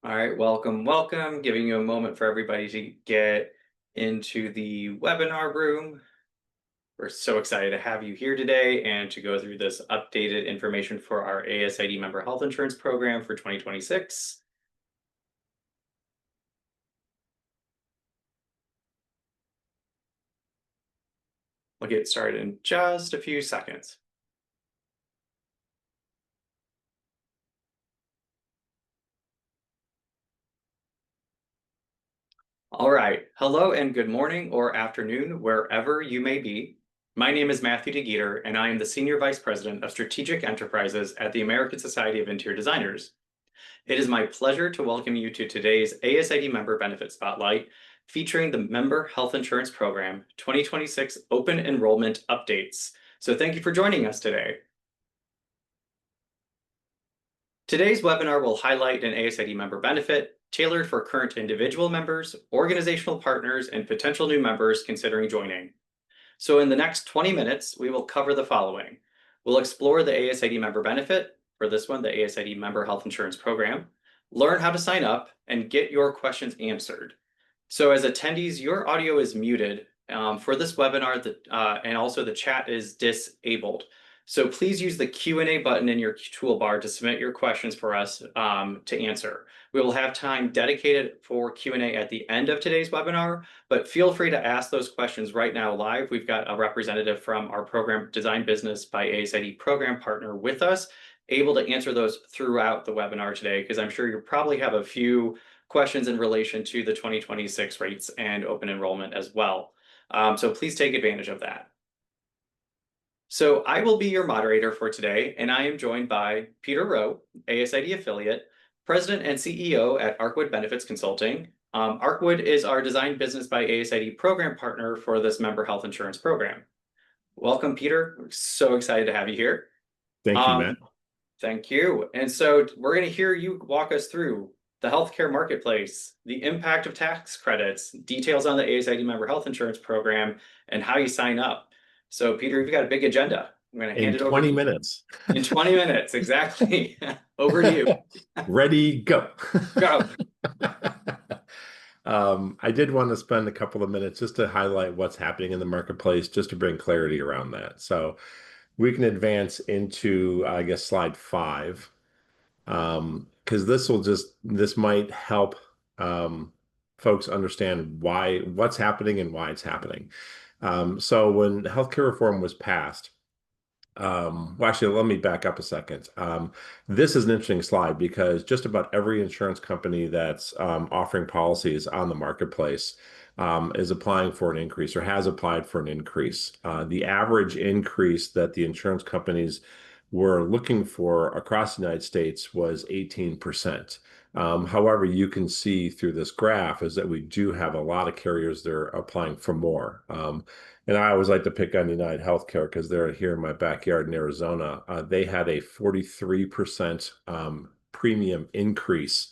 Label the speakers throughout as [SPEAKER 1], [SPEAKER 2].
[SPEAKER 1] All right, welcome. Giving you a moment for everybody to get into the webinar room. We're so excited to have you here today and to go through this updated information for our ASID member health insurance program for 2026. We'll get started in just a few seconds. All right, hello and good morning or afternoon, wherever you may be. My name is Matthew DeGeeter, and I am the Senior Vice President of Strategic Enterprises at the American Society of Interior Designers. It is my pleasure to welcome you to today's ASID Member Benefit Spotlight, featuring the Member Health Insurance Program 2026 Open Enrollment Updates. So thank you for joining us today. Today's webinar will highlight an ASID member benefit tailored for current individual members, organizational partners, and potential new members considering joining. So in the next 20 minutes, we will cover the following. We'll explore the ASID member benefit, for this one, the ASID Member Health Insurance Program, learn how to sign up, and get your questions answered. So as attendees, your audio is muted for this webinar, and also the chat is disabled. So please use the Q&A button in your toolbar to submit your questions for us to answer. We will have time dedicated for Q&A at the end of today's webinar, but feel free to ask those questions right now live. We've got a representative from our program Design Business by ASID program partner with us, able to answer those throughout the webinar today, because I'm sure you probably have a few questions in relation to the 2026 rates and open enrollment as well. So please take advantage of that. So I will be your moderator for today, and I am joined by Peter Rowe, ASID affiliate, President and CEO at Arkwood Benefits Consulting. Arkwood is our Design Business by ASID program partner for this member health insurance program. Welcome, Peter. We're so excited to have you here.
[SPEAKER 2] Thank you, Matt.
[SPEAKER 1] Thank you. And so we're going to hear you walk us through the healthcare marketplace, the impact of tax credits, details on the ASID member health insurance program, and how you sign up. So, Peter, you've got a big agenda. I'm going to hand it over to you.
[SPEAKER 2] In 20 minutes.
[SPEAKER 1] In 20 minutes, exactly. Over to you.
[SPEAKER 2] Ready, go.
[SPEAKER 1] Go.
[SPEAKER 2] I did want to spend a couple of minutes just to highlight what's happening in the marketplace, just to bring clarity around that. So we can advance into, I guess, slide 5, because this might help folks understand what's happening and why it's happening. So when healthcare reform was passed, well, actually, let me back up a second. This is an interesting slide because just about every insurance company that's offering policies on the marketplace is applying for an increase or has applied for an increase. The average increase that the insurance companies were looking for across the United States was 18%. However, you can see through this graph is that we do have a lot of carriers that are applying for more. And I always like to pick on United Healthcare because they're here in my backyard in Arizona. They had a 43% premium increase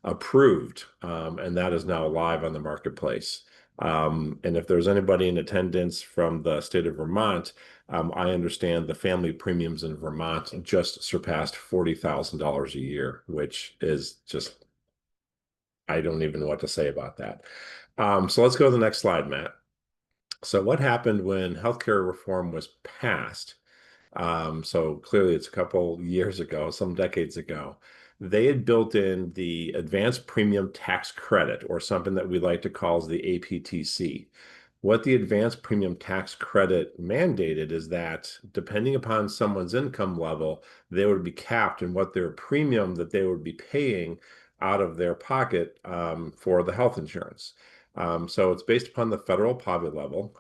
[SPEAKER 2] approved, and that is now live on the marketplace. And if there's anybody in attendance from the state of Vermont, I understand the family premiums in Vermont just surpassed $40,000 a year, which is just, I don't even know what to say about that. So let's go to the next slide, Matt. So what happened when healthcare reform was passed? So clearly it's a couple years ago, some decades ago. They had built in the advanced premium tax credit, or something that we like to call the APTC. What the advanced premium tax credit mandated is that depending upon someone's income level, they would be capped in what their premium that they would be paying out of their pocket for the health insurance. So it's based upon the federal poverty level.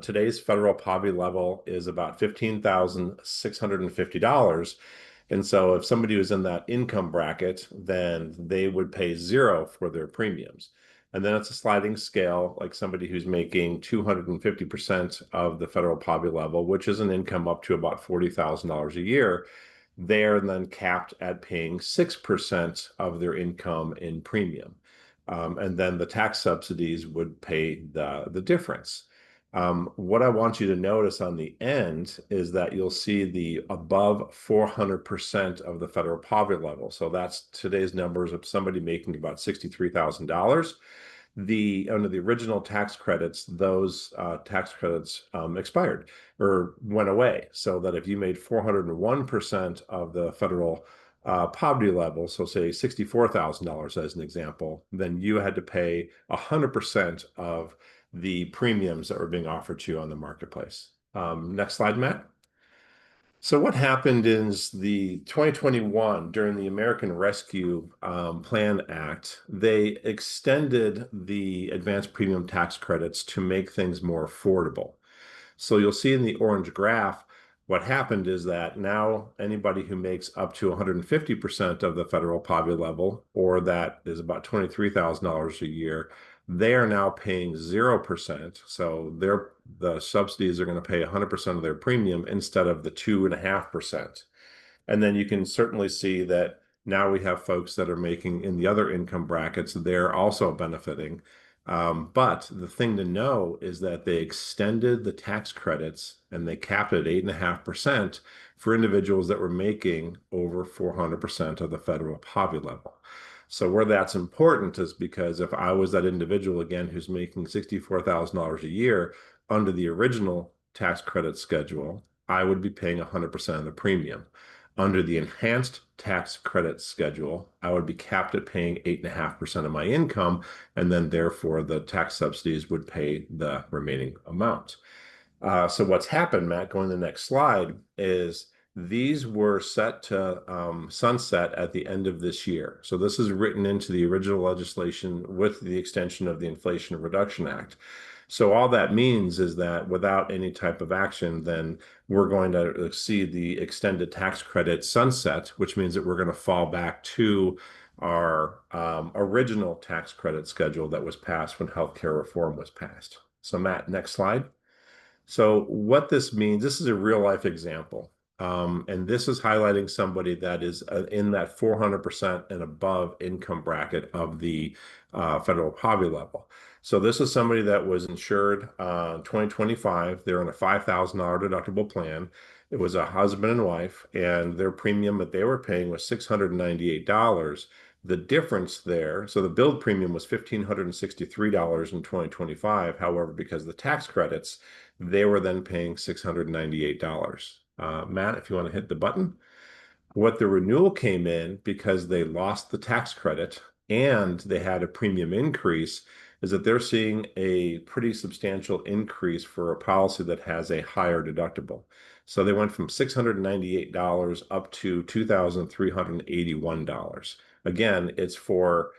[SPEAKER 2] Today's federal poverty level is about $15,650. And so if somebody was in that income bracket, then they would pay zero for their premiums. And then it's a sliding scale, like somebody who's making 250% of the federal poverty level, which is an income up to about $40,000 a year. They're then capped at paying 6% of their income in premium. And then the tax subsidies would pay the difference. What I want you to notice on the end is that you'll see the above 400% of the federal poverty level. So that's today's numbers of somebody making about $63,000. Under the original tax credits, those tax credits expired or went away. So that if you made 401% of the federal poverty level, so say $64,000 as an example, then you had to pay 100% of the premiums that were being offered to you on the marketplace. Next slide, Matt. So what happened is the 2021, during the American Rescue Plan Act, they extended the advanced premium tax credits to make things more affordable. So you'll see in the orange graph, what happened is that now anybody who makes up to 150% of the federal poverty level, or that is about $23,000 a year, they are now paying 0%. So the subsidies are going to pay 100% of their premium instead of the 2.5%. And then you can certainly see that now we have folks that are making in the other income brackets, they're also benefiting. But the thing to know is that they extended the tax credits and they capped it at 8.5% for individuals that were making over 400% of the federal poverty level. So where that's important is because if I was that individual again who's making $64,000 a year under the original tax credit schedule, I would be paying 100% of the premium. Under the enhanced tax credit schedule, I would be capped at paying 8.5% of my income, and then therefore the tax subsidies would pay the remaining amount. So what's happened, Matt, going to the next slide, is these were set to sunset at the end of this year. So this is written into the original legislation with the extension of the Inflation Reduction Act. So all that means is that without any type of action, then we're going to see the extended tax credit sunset, which means that we're going to fall back to our original tax credit schedule that was passed when healthcare reform was passed. So Matt, next slide. So what this means, this is a real life example. And this is highlighting somebody that is in that 400% and above income bracket of the federal poverty level. So this is somebody that was insured 2025. They're in a $5,000 deductible plan. It was a husband and wife, and their premium that they were paying was $698. The difference there, so the billed premium was $1,563 in 2025. However, because of the tax credits, they were then paying $698. Matt, if you want to hit the button. What the renewal came in because they lost the tax credit and they had a premium increase is that they're seeing a pretty substantial increase for a policy that has a higher deductible. So they went from $698 up to $2,381. Again, it's for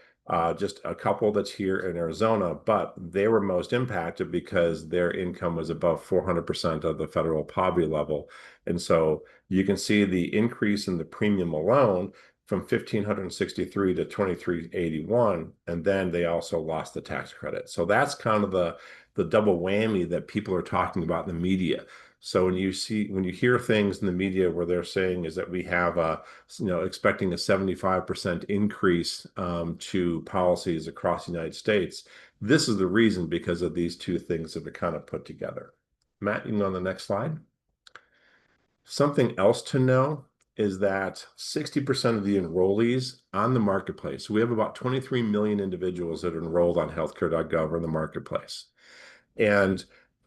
[SPEAKER 2] just a couple that's here in Arizona, but they were most impacted because their income was above 400% of the federal poverty level. And so you can see the increase in the premium alone from 1,563 to 2,381, and then they also lost the tax credit. So that's kind of the double whammy that people are talking about in the media. So when you hear things in the media where they're saying is that we have expecting a 75% increase to policies across the United States, this is the reason because of these two things that are kind of put together. Matt, you can go on the next slide. Something else to know is that 60% of the enrollees on the marketplace, so we have about 23 million individuals that are enrolled on healthcare.gov or in the marketplace. And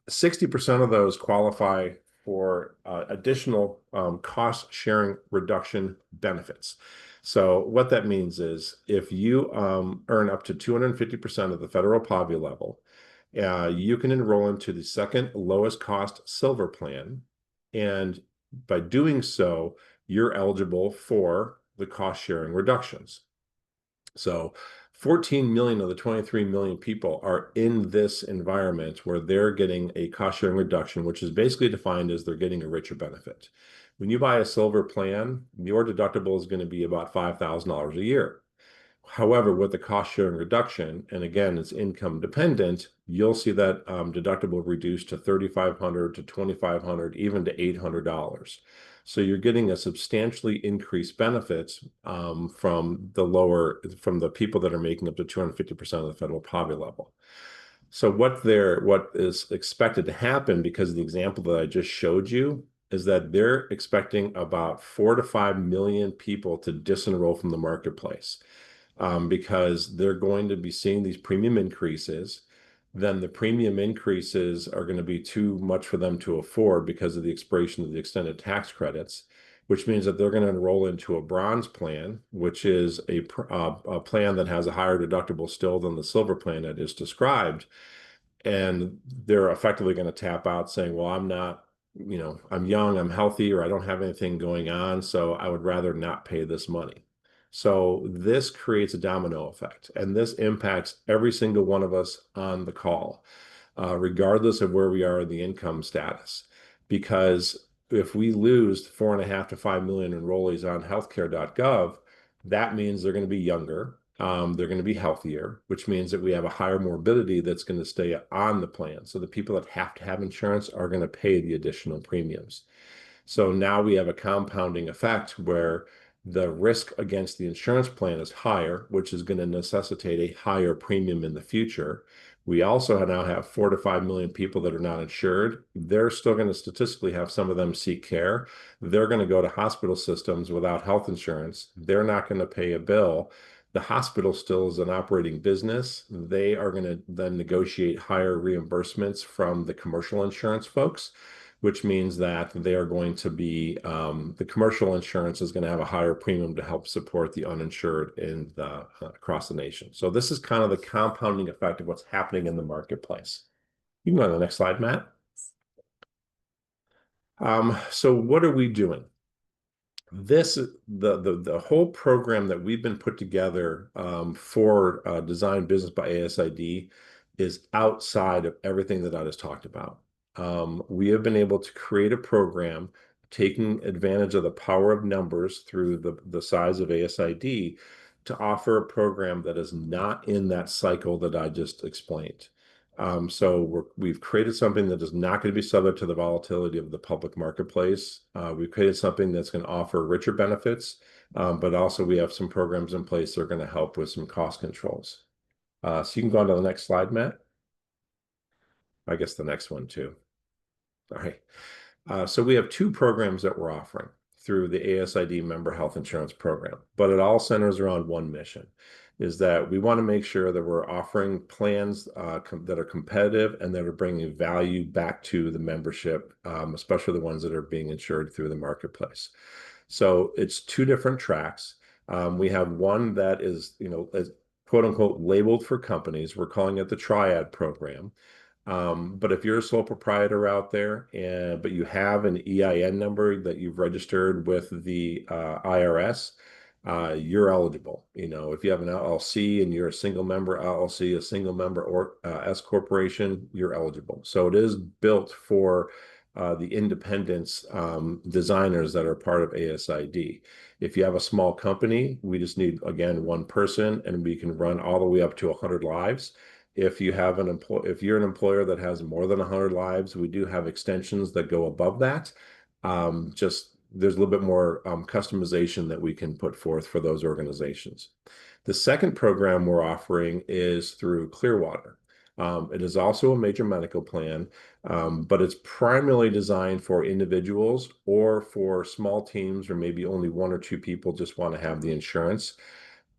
[SPEAKER 2] 60% of those qualify for additional cost sharing reduction benefits. So what that means is if you earn up to 250% of the federal poverty level, you can enroll into the second lowest cost silver plan. And by doing so, you're eligible for the cost sharing reductions. So 14 million of the 23 million people are in this environment where they're getting a cost sharing reduction, which is basically defined as they're getting a richer benefit. When you buy a silver plan, your deductible is going to be about $5,000 a year. However, with the cost sharing reduction, and again, it's income dependent, you'll see that deductible reduced to $3,500 to $2,500, even to $800. So you're getting a substantially increased benefits from the people that are making up to 250% of the federal poverty level. So what is expected to happen because of the example that I just showed you is that they're expecting about 4 to 5 million people to disenroll from the marketplace, because they're going to be seeing these premium increases. Then the premium increases are going to be too much for them to afford because of the expiration of the extended tax credits, which means that they're going to enroll into a bronze plan, which is a plan that has a higher deductible still than the silver plan that is described. And they're effectively going to tap out saying, well, I'm not, I'm young, I'm healthy, or I don't have anything going on, so I would rather not pay this money. So this creates a domino effect, and this impacts every single one of us on the call, regardless of where we are in the income status. Because if we lose 4.5 to 5 million enrollees on healthcare.gov, that means they're going to be younger. They're going to be healthier, which means that we have a higher morbidity that's going to stay on the plan. So the people that have to have insurance are going to pay the additional premiums. So now we have a compounding effect where the risk against the insurance plan is higher, which is going to necessitate a higher premium in the future. We also now have 4 to 5 million people that are not insured. They're still going to statistically have some of them seek care. They're going to go to hospital systems without health insurance. They're not going to pay a bill. The hospital still is an operating business. They are going to then negotiate higher reimbursements from the commercial insurance folks, which means that they are going to be, the commercial insurance is going to have a higher premium to help support the uninsured across the nation. So this is kind of the compounding effect of what's happening in the marketplace. You can go to the next slide, Matt. So what are we doing? The whole program that we've been put together, for Design Business by ASID is outside of everything that I just talked about. We have been able to create a program taking advantage of the power of numbers through the size of ASID to offer a program that is not in that cycle that I just explained. So we've created something that is not going to be subject to the volatility of the public marketplace. We've created something that's going to offer richer benefits, but also we have some programs in place that are going to help with some cost controls. So you can go on to the next slide, Matt. I guess the next one too. All right. So we have two programs that we're offering through the ASID member health insurance program, but it all centers around one mission, is that we want to make sure that we're offering plans that are competitive and that are bringing value back to the membership, especially the ones that are being insured through the marketplace. So it's two different tracks. We have one that is, is quote unquote labeled for companies. We're calling it the Triad program. But if you're a sole proprietor out there but you have an EIN number that you've registered with the IRS, you're eligible. If you have an LLC and you're a single member LLC, a single member or S corporation, you're eligible. So it is built for the independence designers that are part of ASID. If you have a small company, we just need, again, one person, and we can run all the way up to 100 lives. If you're an employer that has more than 100 lives, we do have extensions that go above that. Just there's a little bit more customization that we can put forth for those organizations. The second program we're offering is through Clearwater. It is also a major medical plan, but it's primarily designed for individuals or for small teams, or maybe only one or two people just want to have the insurance.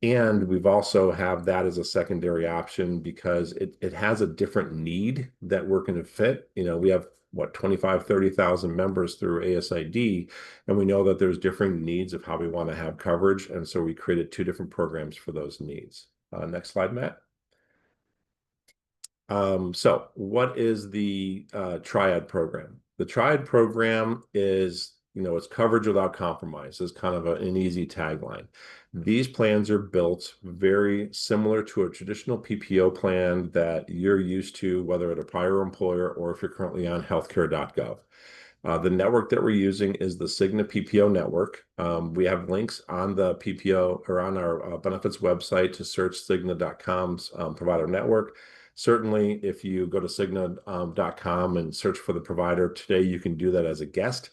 [SPEAKER 2] And we've also have that as a secondary option because it has a different need that we're going to fit. We have 25, 30,000 members through ASID, and we know that there's different needs of how we want to have coverage. And so we created two different programs for those needs. Next slide, Matt. So what is the Triad program? The Triad program is, it's coverage without compromise is kind of an easy tagline. These plans are built very similar to a traditional PPO plan that you're used to, whether at a prior employer or if you're currently on healthcare.gov. The network that we're using is the Cigna PPO network. We have links on the PPO or on our benefits website to search Cigna.com's provider network. Certainly, if you go to Cigna.com and search for the provider today, you can do that as a guest.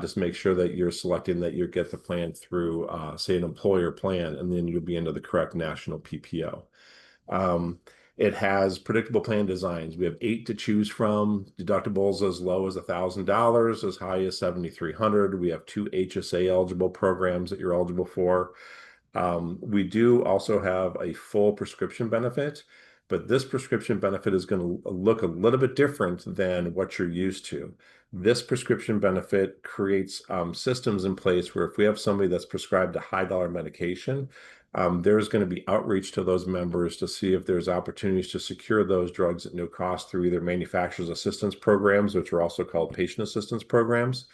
[SPEAKER 2] Just make sure that you're selecting that you get the plan through, say, an employer plan, and then you'll be into the correct national PPO. It has predictable plan designs. We have 8 to choose from, deductibles as low as $1,000, as high as $7,300. We have 2 HSA eligible programs that you're eligible for. We do also have a full prescription benefit, but this prescription benefit is going to look a little bit different than what you're used to. This prescription benefit creates systems in place where if we have somebody that's prescribed a high dollar medication, there's going to be outreach to those members to see if there's opportunities to secure those drugs at no cost through either manufacturer's assistance programs, which are also called patient assistance programs.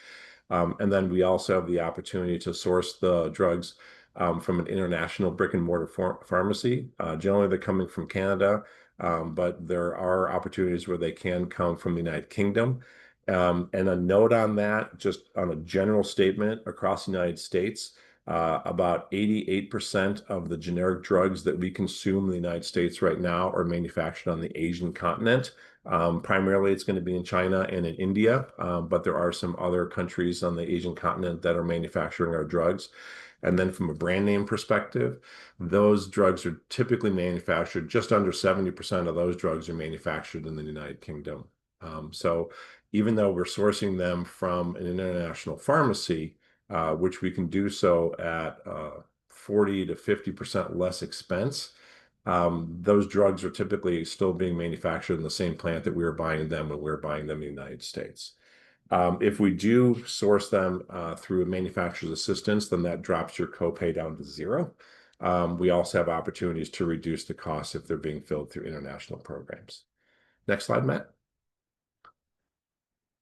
[SPEAKER 2] And then we also have the opportunity to source the drugs from an international brick and mortar pharmacy. Generally, they're coming from Canada, but there are opportunities where they can come from the United Kingdom. And a note on that, just on a general statement across the United States, about 88% of the generic drugs that we consume in the United States right now are manufactured on the Asian continent. Primarily, it's going to be in China and in India, but there are some other countries on the Asian continent that are manufacturing our drugs. And then from a brand name perspective, those drugs are typically manufactured, just under 70% of those drugs are manufactured in the United Kingdom. So even though we're sourcing them from an international pharmacy, which we can do so at 40 to 50% less expense, those drugs are typically still being manufactured in the same plant that we were buying them when we were buying them in the United States. If we do source them through a manufacturer's assistance, then that drops your copay down to zero. We also have opportunities to reduce the cost if they're being filled through international programs. Next slide, Matt.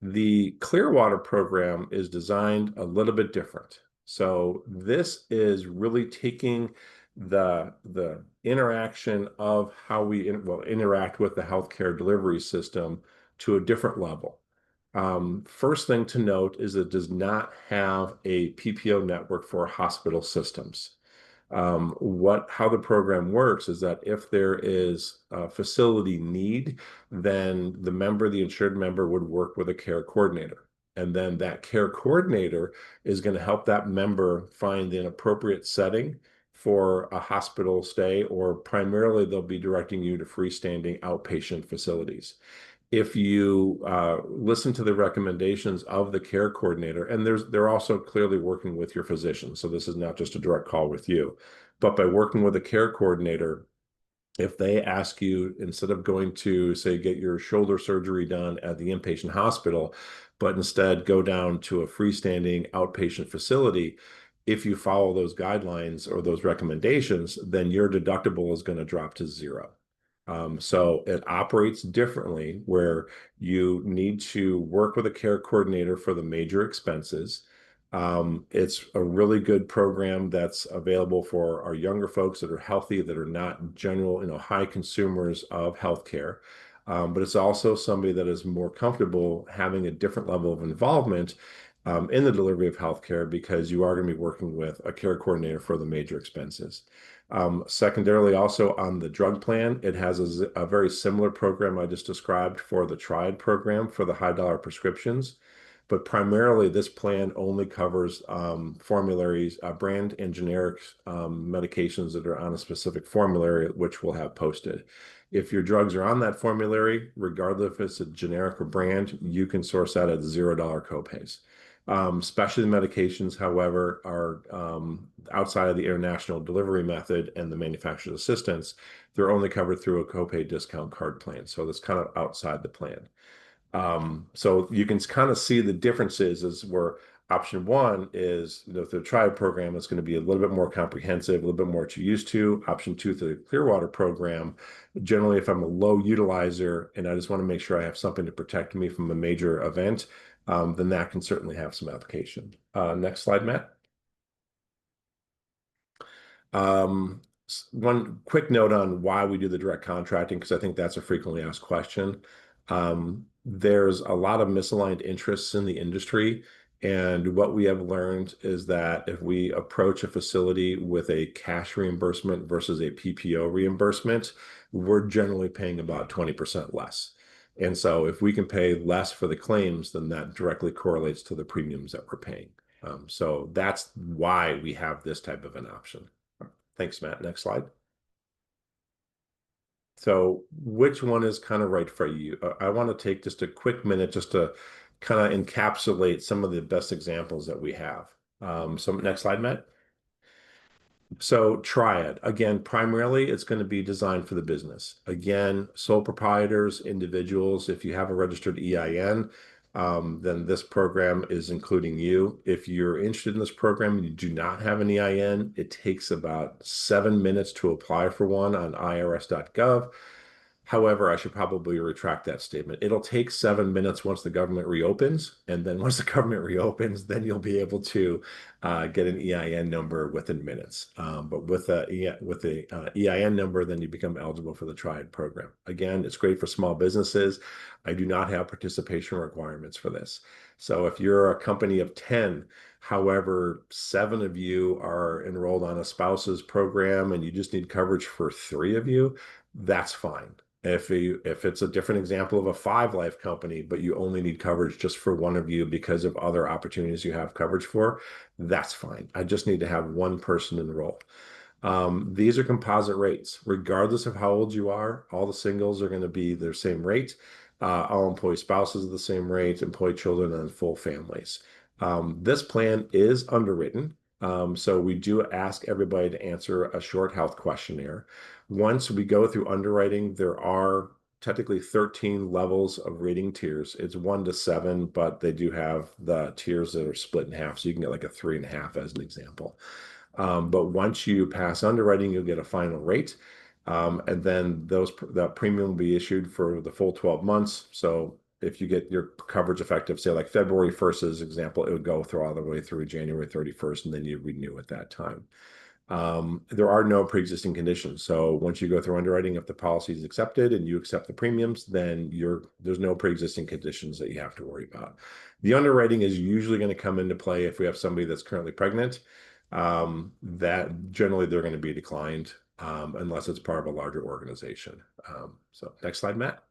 [SPEAKER 2] The Clearwater program is designed a little bit different. So this is really taking the interaction of how we interact with the healthcare delivery system to a different level. First thing to note is it does not have a PPO network for hospital systems. How the program works is that if there is a facility need, then the insured member would work with a care coordinator. And then that care coordinator is going to help that member find an appropriate setting for a hospital stay, or primarily they'll be directing you to freestanding outpatient facilities. If you listen to the recommendations of the care coordinator, and they're also clearly working with your physician, so this is not just a direct call with you, but by working with a care coordinator, if they ask you, instead of going to, say, get your shoulder surgery done at the inpatient hospital, but instead go down to a freestanding outpatient facility, if you follow those guidelines or those recommendations, then your deductible is going to drop to zero. So it operates differently where you need to work with a care coordinator for the major expenses. It's a really good program that's available for our younger folks that are healthy, that are not general, high consumers of healthcare. But it's also somebody that is more comfortable having a different level of involvement in the delivery of healthcare, because you are going to be working with a care coordinator for the major expenses. Secondarily, also on the drug plan, it has a very similar program I just described for the TRIAD program for the high dollar prescriptions. But primarily, this plan only covers formularies, brand and generic medications that are on a specific formulary, which we'll have posted. If your drugs are on that formulary, regardless if it's a generic or brand, you can source that at $0 copays. Specialty medications, however, are outside of the international delivery method and the manufacturer's assistance. They're only covered through a copay discount card plan. So that's kind of outside the plan. So you can kind of see the differences as where option one is the TRIAD program is going to be a little bit more comprehensive, a little bit more to used to. Option two, the Clearwater program, generally, if I'm a low utilizer and I just want to make sure I have something to protect me from a major event, then that can certainly have some application. Next slide, Matt. One quick note on why we do the direct contracting, because I think that's a frequently asked question. There's a lot of misaligned interests in the industry. And what we have learned is that if we approach a facility with a cash reimbursement versus a PPO reimbursement, we're generally paying about 20% less. And so if we can pay less for the claims, then that directly correlates to the premiums that we're paying. So that's why we have this type of an option. Thanks, Matt. Next slide. So which one is kind of right for you? I want to take just a quick minute just to kind of encapsulate some of the best examples that we have. So next slide, Matt. So Triad, again, primarily it's going to be designed for the business. Again, sole proprietors, individuals, if you have a registered EIN, then this program is including you. If you're interested in this program and you do not have an EIN, it takes about 7 minutes to apply for one on irs.gov. However, I should probably retract that statement. It'll take 7 minutes once the government reopens, and then once the government reopens, then you'll be able to get an EIN number within minutes. But with a EIN number, then you become eligible for the Triad program. Again, it's great for small businesses. I do not have participation requirements for this. So if you're a company of 10, however, 7 of you are enrolled on a spouse's program and you just need coverage for 3 of you, that's fine. If it's a different example of a 5 life company, but you only need coverage just for 1 of you because of other opportunities you have coverage for, that's fine. I just need to have 1 person enroll. These are composite rates. Regardless of how old you are, all the singles are going to be their same rate. All employee spouses are the same rate, employee children, and full families. This plan is underwritten. So we do ask everybody to answer a short health questionnaire. Once we go through underwriting, there are technically 13 levels of rating tiers. It's 1 to 7, but they do have the tiers that are split in half. So you can get like a 3.5 as an example. But once you pass underwriting, you'll get a final rate. And then that premium will be issued for the full 12 months. So if you get your coverage effective, say like February 1st as example, it would go through all the way through January 31st, and then you renew at that time. There are no pre-existing conditions. So once you go through underwriting, if the policy is accepted and you accept the premiums, then there's no pre-existing conditions that you have to worry about. The underwriting is usually going to come into play if we have somebody that's currently pregnant. That generally they're going to be declined unless it's part of a larger organization. So next slide, Matt.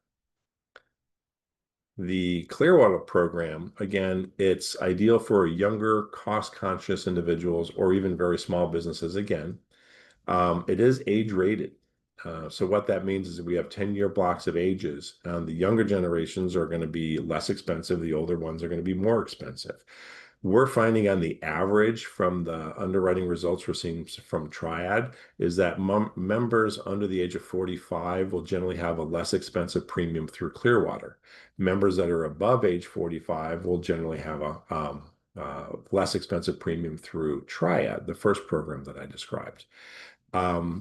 [SPEAKER 2] The Clearwater program, again, it's ideal for younger, cost-conscious individuals or even very small businesses. Again, it is age rated. So what that means is that we have 10-year blocks of ages. The younger generations are going to be less expensive. The older ones are going to be more expensive. We're finding on the average from the underwriting results we're seeing from Triad is that members under the age of 45 will generally have a less expensive premium through Clearwater. Members that are above age 45 will generally have a less expensive premium through Triad, the first program that I described.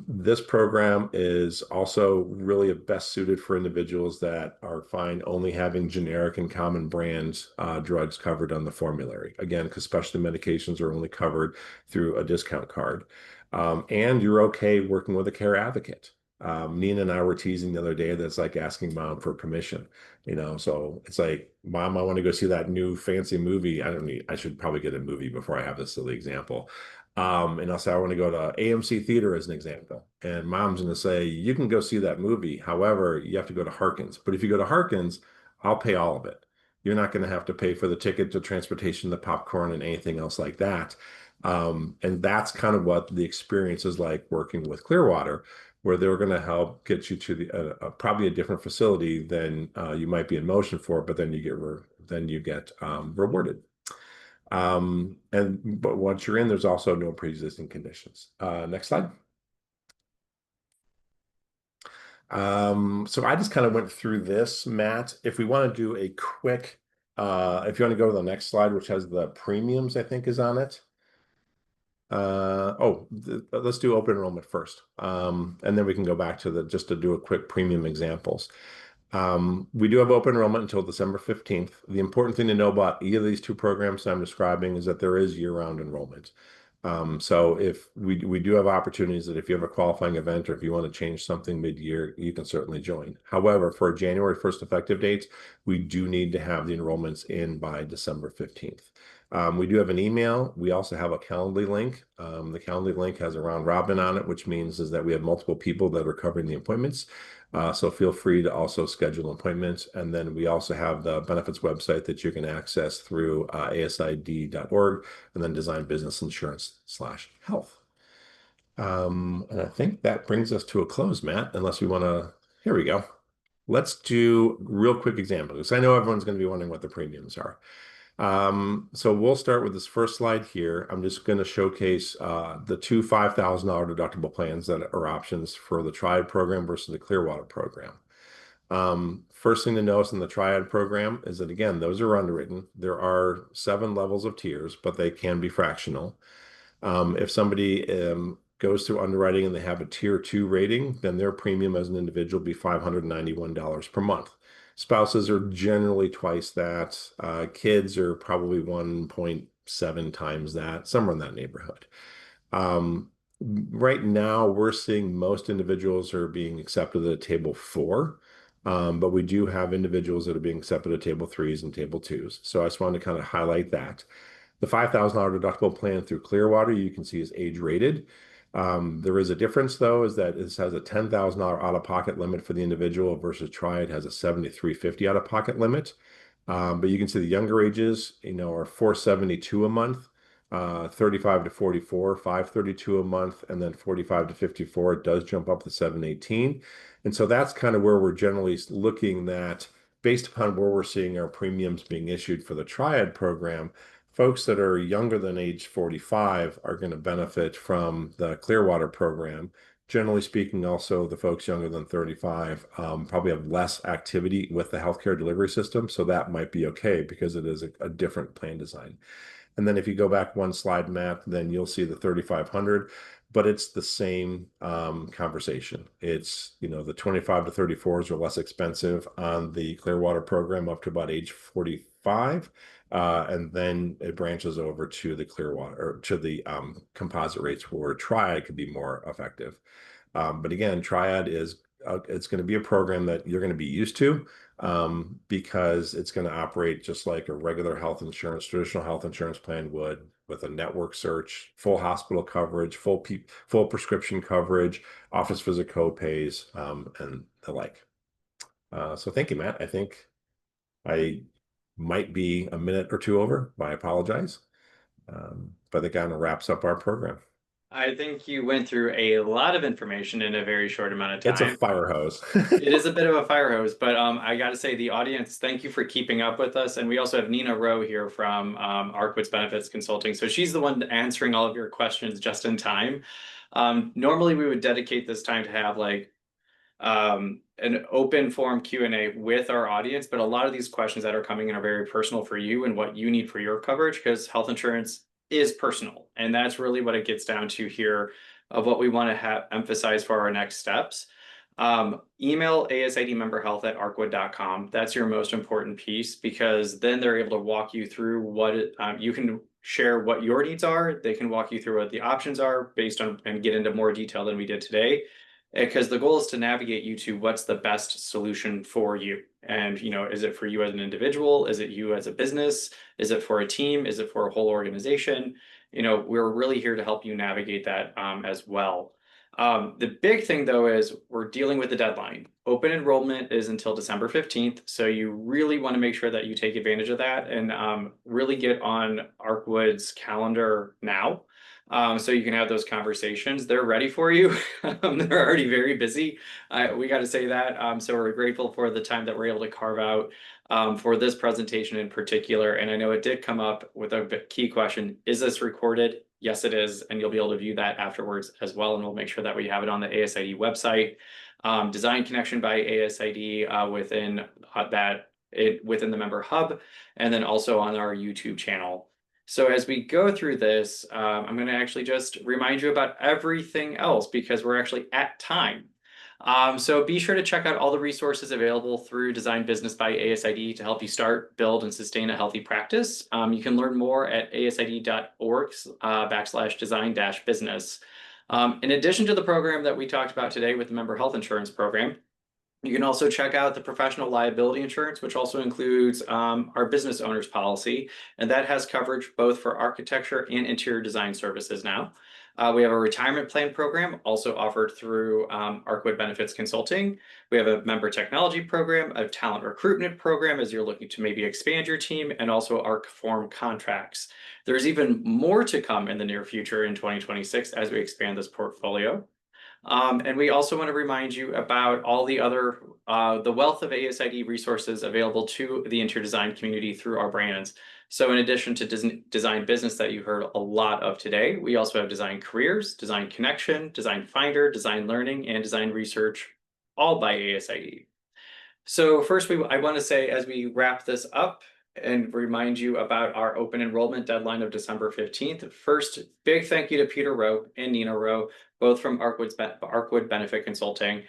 [SPEAKER 2] This program is also really best suited for individuals that are fine only having generic and common brands drugs covered on the formulary. Again, because specialty medications are only covered through a discount card. And you're okay working with a care advocate. Nina and I were teasing the other day that's like asking mom for permission, so it's like, mom, I want to go see that new fancy movie. I should probably get a movie before I have this silly example. And I'll say, I want to go to AMC Theater as an example. And mom's going to say, you can go see that movie. However, you have to go to Harkins. But if you go to Harkins, I'll pay all of it. You're not going to have to pay for the ticket, the transportation, the popcorn, and anything else like that. And that's kind of what the experience is like working with Clearwater, where they're going to help get you to probably a different facility than you might be in motion for, but then you get rewarded. But once you're in, there's also no pre-existing conditions. Next slide. So I just kind of went through this, Matt. If we want to do a quick, if you want to go to the next slide, which has the premiums, I think is on it. Let's do open enrollment first. And then we can go back to just to do a quick premium examples. We do have open enrollment until December 15th. The important thing to know about either of these 2 programs I'm describing is that there is year-round enrollment. So if we do have opportunities that if you have a qualifying event or if you want to change something mid-year, you can certainly join. However, for a January 1st effective date, we do need to have the enrollments in by December 15th. We do have an email. We also have a Calendly link. The Calendly link has a round robin on it, which means is that we have multiple people that are covering the appointments. So feel free to also schedule appointments. And then we also have the benefits website that you can access through asid.org and then Design Business Insurance/health. And I think that brings us to a close, Matt, unless we want to Here we go. Let's do real quick examples, because I know everyone's going to be wondering what the premiums are. So we'll start with this first slide here. I'm just going to showcase the two $5,000 deductible plans that are options for the Triad program versus the Clearwater program. First thing to notice in the Triad program is that, again, those are underwritten. There are 7 levels of tiers, but they can be fractional. If somebody goes through underwriting and they have a tier 2 rating, then their premium as an individual will be $591 per month. Spouses are generally twice that. Kids are probably 1.7 times that, somewhere in that neighborhood. Um, right now, we're seeing most individuals are being accepted at table 4. But we do have individuals that are being accepted at table 3s and table 2s. So I just wanted to kind of highlight that. The $5,000 deductible plan through Clearwater, you can see is age rated. There is a difference, though, is that this has a $10,000 out-of-pocket limit for the individual versus Triad has a $7,350 out-of-pocket limit. But you can see the younger ages, are $472 a month, 35 to 44, $532 a month, and then 45 to 54, it does jump up to $718. And so that's kind of where we're generally looking at, based upon where we're seeing our premiums being issued for the Triad program. Folks that are younger than age 45 are going to benefit from the Clearwater program. Generally speaking, also the folks younger than 35 probably have less activity with the healthcare delivery system, so that might be okay because it is a different plan design. And then if you go back one slide, Matt, then you'll see the 3,500, but it's the same conversation. It's, the 25 to 34s are less expensive on the Clearwater program up to about age 45. And then it branches over to the Clearwater or to the composite rates where Triad could be more effective. But again, Triad is it's going to be a program that you're going to be used to because it's going to operate just like a regular traditional health insurance plan would, with a network search, full hospital coverage, full prescription coverage, office visit co-pays, and the like. So thank you, Matt. I think I might be a minute or two over. I apologize. But that kind of wraps up our program.
[SPEAKER 1] I think you went through a lot of information in a very short amount of
[SPEAKER 2] It's a
[SPEAKER 1] time.
[SPEAKER 2] fire hose.
[SPEAKER 1] It is a bit of a fire hose, but I got to say, the audience, thank you for keeping up with us. And we also have Nina Rowe here from Arkwoods Benefits Consulting. So she's the one answering all of your questions just in time. Normally, we would dedicate this time to have like an open forum Q&A with our audience, but a lot of these questions that are coming in are very personal for you and what you need for your coverage, because health insurance is personal. And that's really what it gets down to here of what we want to have emphasize for our next steps. Email asidmemberhealth@arkwood.com. That's your most important piece, because then they're able to walk you through you can share what your needs are. They can walk you through what the options are based on and get into more detail than we did today. Because the goal is to navigate you to what's the best solution for you. And, is it for you as an individual? Is it you as a business? Is it for a team? Is it for a whole organization? We're really here to help you navigate that as well. The big thing, though, is we're dealing with the deadline. Open enrollment is until December 15th. So you really want to make sure that you take advantage of that and really get on Arkwood's calendar now. So you can have those conversations. They're ready for you. They're already very busy. We got to say that. So we're grateful for the time that we're able to carve out for this presentation in particular. And I know it did come up with a key question. Is this recorded? Yes, it is. And you'll be able to view that afterwards as well. And we'll make sure that we have it on the ASID website. Design Connection by ASID within within the member hub, and then also on our YouTube channel. So as we go through this, I'm going to actually just remind you about everything else because we're actually at time. So be sure to check out all the resources available through Design Business by ASID to help you start, build, and sustain a healthy practice. You can learn more at asid.org/design-business. In addition to the program that we talked about today with the member health insurance program, you can also check out the professional liability insurance, which also includes our business owners policy, and that has coverage both for architecture and interior design services now. We have a retirement plan program also offered through Arkwood Benefits Consulting. We have a member technology program, a talent recruitment program as you're looking to maybe expand your team, and also ArcForm contracts. There's even more to come in the near future in 2026 as we expand this portfolio. And we also want to remind you about all the other, the wealth of ASID resources available to the interior design community through our brands. So in addition to design business that you heard a lot of today, we also have design careers, design connection, design finder, design learning, and design research, all by ASID. So first, I want to say, as we wrap this up and remind you about our open enrollment deadline of December 15th. First, big thank you to Peter Rowe and Nina Rowe, both from Arkwood Benefit Consulting.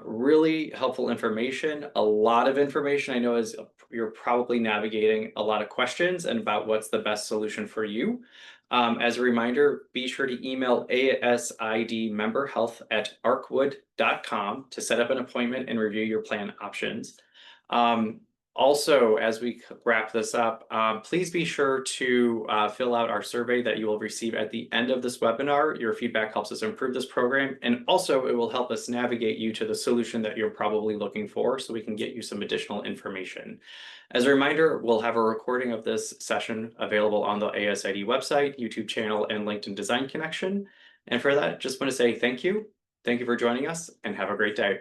[SPEAKER 1] Really helpful information, a lot of information. I know as you're probably navigating a lot of questions and about what's the best solution for you. As a reminder, be sure to email asidmemberhealth@arkwood.com to set up an appointment and review your plan options. Also, as we wrap this up, please be sure to fill out our survey that you will receive at the end of this webinar. Your feedback helps us improve this program, and also it will help us navigate you to the solution that you're probably looking for so we can get you some additional information. As a reminder, we'll have a recording of this session available on the ASID website, YouTube channel, and LinkedIn Design Connection. And for that, just want to say thank you. Thank you for joining us, and have a great day.